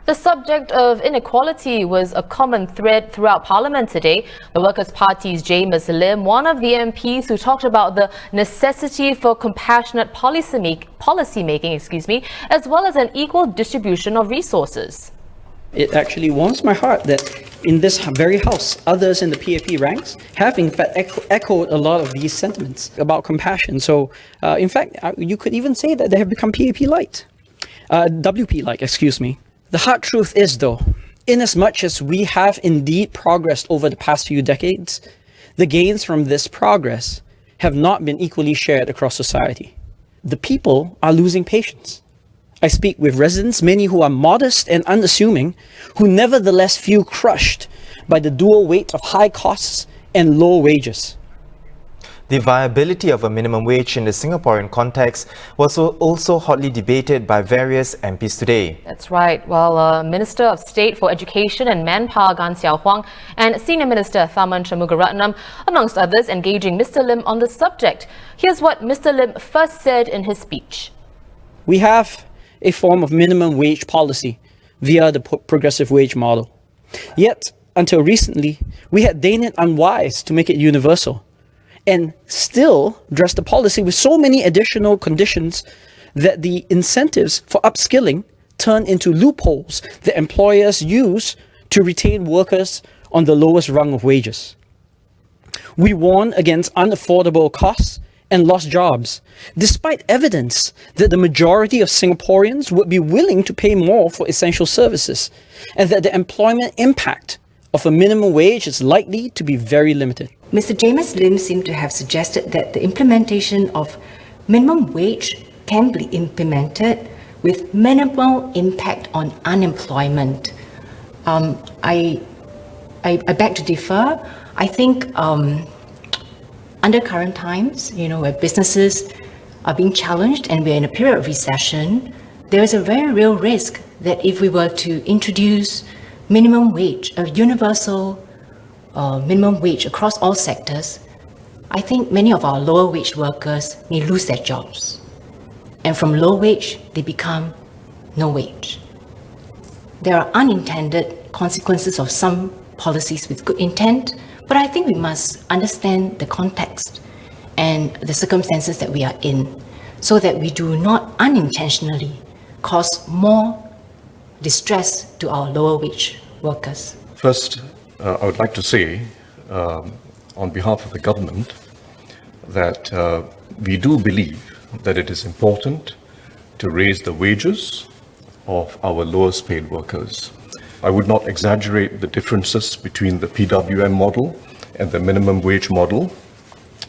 The subject of inequality was a common thread throughout Parliament today. The Workers' Party's Jamus Lim, one of the MPs who talked about the necessity for compassionate policy making, as well as an equal distribution of resources. It actually warms my heart that in this very house, others in the PAP ranks have in fact echoed a lot of these sentiments about compassion. So in fact, you could even say that they have become PAP light, WP like, excuse me. The hard truth is, though, inasmuch as we have indeed progressed over the past few decades, the gains from this progress have not been equally shared across society. The people are losing patience. I speak with residents, many who are modest and unassuming, who nevertheless feel crushed by the dual weight of high costs and low wages. The viability of a minimum wage in the Singaporean context was also hotly debated by various MPs today. That's right. Well, Minister of State for Education and Manpower Gan Xiao Huang and Senior Minister Tharman Shanmugaratnam, amongst others, engaging Mr. Lim on the subject. Here's what Mr. Lim first said in his speech. We have a form of minimum wage policy via the progressive wage model. Yet, until recently, we had deemed it unwise to make it universal, and still dress the policy with so many additional conditions that the incentives for upskilling turn into loopholes that employers use to retain workers on the lowest rung of wages. We warn against unaffordable costs and lost jobs, despite evidence that the majority of Singaporeans would be willing to pay more for essential services, and that the employment impact of a minimum wage is likely to be very limited. Mr. Jamus Lim seemed to have suggested that the implementation of minimum wage can be implemented with minimal impact on unemployment. I beg to differ. I think under current times, where businesses are being challenged and we're in a period of recession, there is a very real risk that if we were to introduce minimum wage, a universal minimum wage across all sectors, I think many of our lower wage workers may lose their jobs. And from low wage, they become no wage. There are unintended consequences of some policies with good intent, but I think we must understand the context and the circumstances that we are in so that we do not unintentionally cause more distress to our lower wage workers. First, I would like to say, on behalf of the government, that we do believe that it is important to raise the wages of our lowest paid workers. I would not exaggerate the differences between the PWM model and the minimum wage model.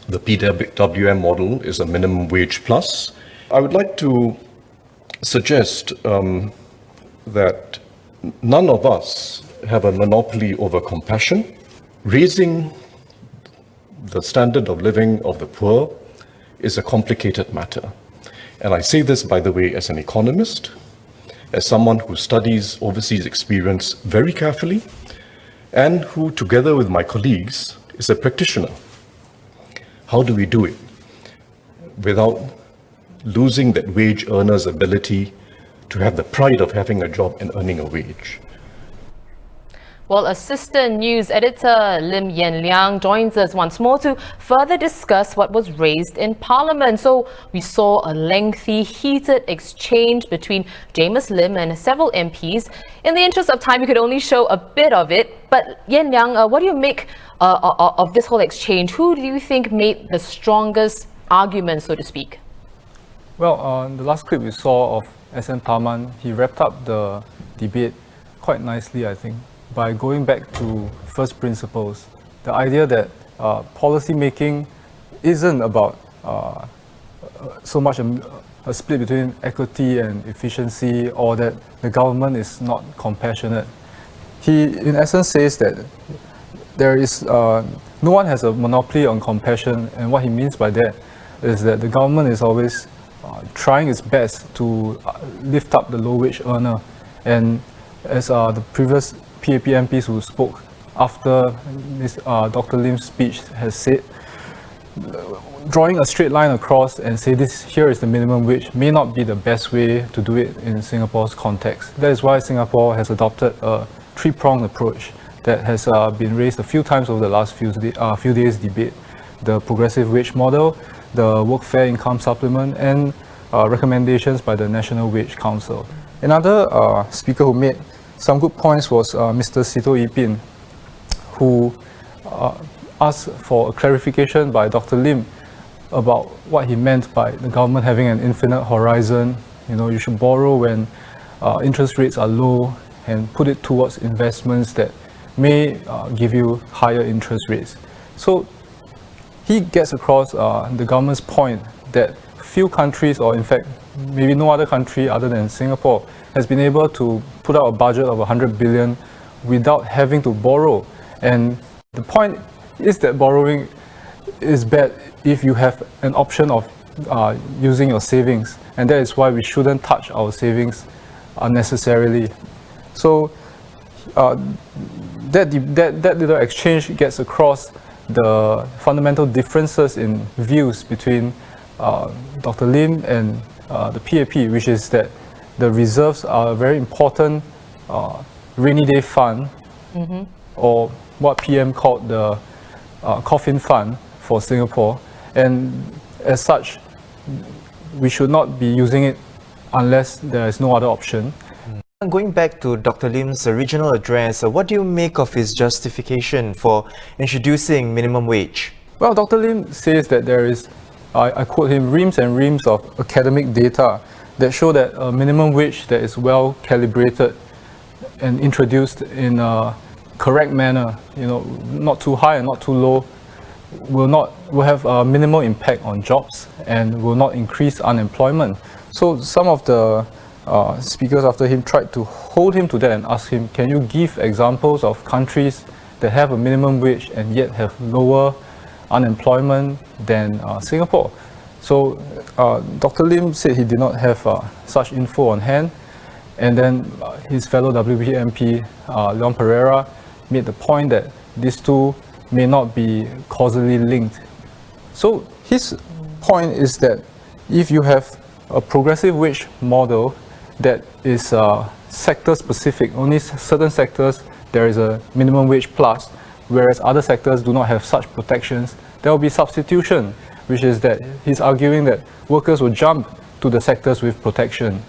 The PWM model is a minimum wage plus. I would like to suggest that none of us have a monopoly over compassion. Raising the standard of living of the poor is a complicated matter. And I say this, by the way, as an economist, as someone who studies overseas experience very carefully, and who, together with my colleagues, is a practitioner. How do we do it without losing that wage earner's ability to have the pride of having a job and earning a wage? Well, Assistant News Editor Lim Yen Liang joins us once more to further discuss what was raised in Parliament. So we saw a lengthy, heated exchange between Jamus Lim and several MPs. In the interest of time, we could only show a bit of it. But Yen Liang, what do you make of this whole exchange? Who do you think made the strongest argument, so to speak? Well, the last clip we saw of SN Tharman, he wrapped up the debate quite nicely, I think, by going back to first principles. The idea that policy making isn't about so much a split between equity and efficiency, or that the government is not compassionate. He, in essence, says that there is no one has a monopoly on compassion, and what he means by that is that the government is always trying its best to lift up the low wage earner. And as the previous PAP MPs who spoke after Dr. Lim's speech has said, drawing a straight line across and say this here is the minimum wage may not be the best way to do it in Singapore's context. That is why Singapore has adopted a three-pronged approach that has been raised a few times over the last few days debate. The progressive wage model, the workfare income supplement, and recommendations by the National Wage Council. Another speaker who made some good points was Mr. Sito Ipin, who asked for a clarification by Dr. Lim about what he meant by the government having an infinite horizon. You know, you should borrow when interest rates are low and put it towards investments that may give you higher interest rates. So he gets across the government's point that few countries, or in fact maybe no other country other than Singapore, has been able to put out a budget of 100 billion without having to borrow. And the point is that borrowing is bad if you have an option of using your savings, and that is why we shouldn't touch our savings unnecessarily. So that little exchange gets across the fundamental differences in views between Dr. Lim and the PAP, which is that the reserves are a very important rainy day fund, or what PM called the coffin fund for Singapore, and as such we should not be using it unless there is no other option. Going back to Dr. Lim's original address, what do you make of his justification for introducing minimum wage? Well, Dr. Lim says that there is, I quote him, reams and reams of academic data that show that a minimum wage that is well calibrated and introduced in a correct manner, you know, not too high and not too low, will have a minimal impact on jobs and will not increase unemployment. So some of the speakers after him tried to hold him to that and ask him, can you give examples of countries that have a minimum wage and yet have lower unemployment than Singapore? So Dr. Lim said he did not have such info on hand, and then his fellow WP MP, Leon Pereira, made the point that these two may not be causally linked. So his point is that if you have a progressive wage model that is sector specific, only certain sectors there is a minimum wage plus, whereas other sectors do not have such protections, there will be substitution, which is that he's arguing that workers will jump to the sectors with protection.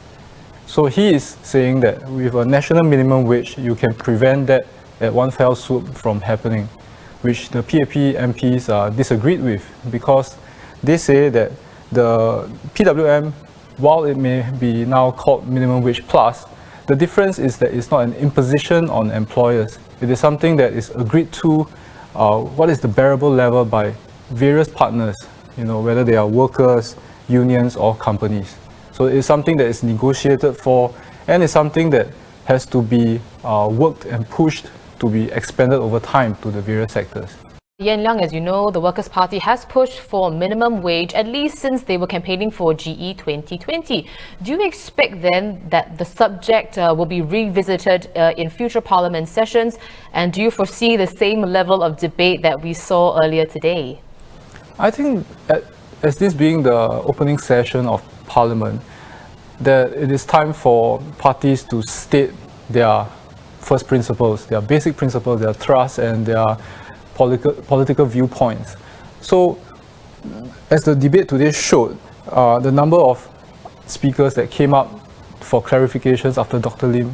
So he is saying that with a national minimum wage, you can prevent that at one fell swoop from happening, which the PAP MPs disagreed with, because they say that the PWM, while it may be now called minimum wage plus, the difference is that it's not an imposition on employers. It is something that is agreed to, what is the bearable level by various partners, you know, whether they are workers, unions, or companies. So it's something that is negotiated for, and it's something that has to be worked and pushed to be expanded over time to the various sectors. Yen Liang, as you know, the Workers' Party has pushed for minimum wage at least since they were campaigning for GE 2020. Do you expect then that the subject will be revisited in future parliament sessions? And do you foresee the same level of debate that we saw earlier today? I think, as this being the opening session of parliament, that it is time for parties to state their first principles, their basic principles, their thrusts, and their political viewpoints. So, as the debate today showed, the number of speakers that came up for clarifications after Dr. Lim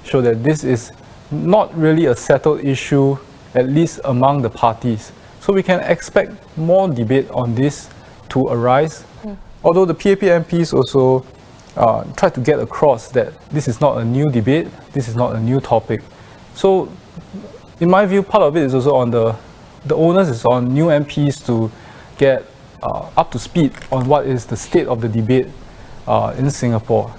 showed that this is not really a settled issue, at least among the parties. So we can expect more debate on this to arise. Although the PAP MPs also tried to get across that this is not a new debate, this is not a new topic. So, in my view, part of it is also on the onus is on new MPs to get up to speed on what is the state of the debate in Singapore.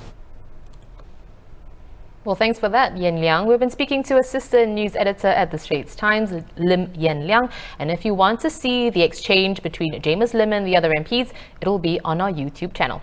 Well, thanks for that, Yen Liang. We've been speaking to assistant news editor at the Straits Times, Yen Liang. And if you want to see the exchange between Jamus Lim and the other MPs, it'll be on our YouTube channel.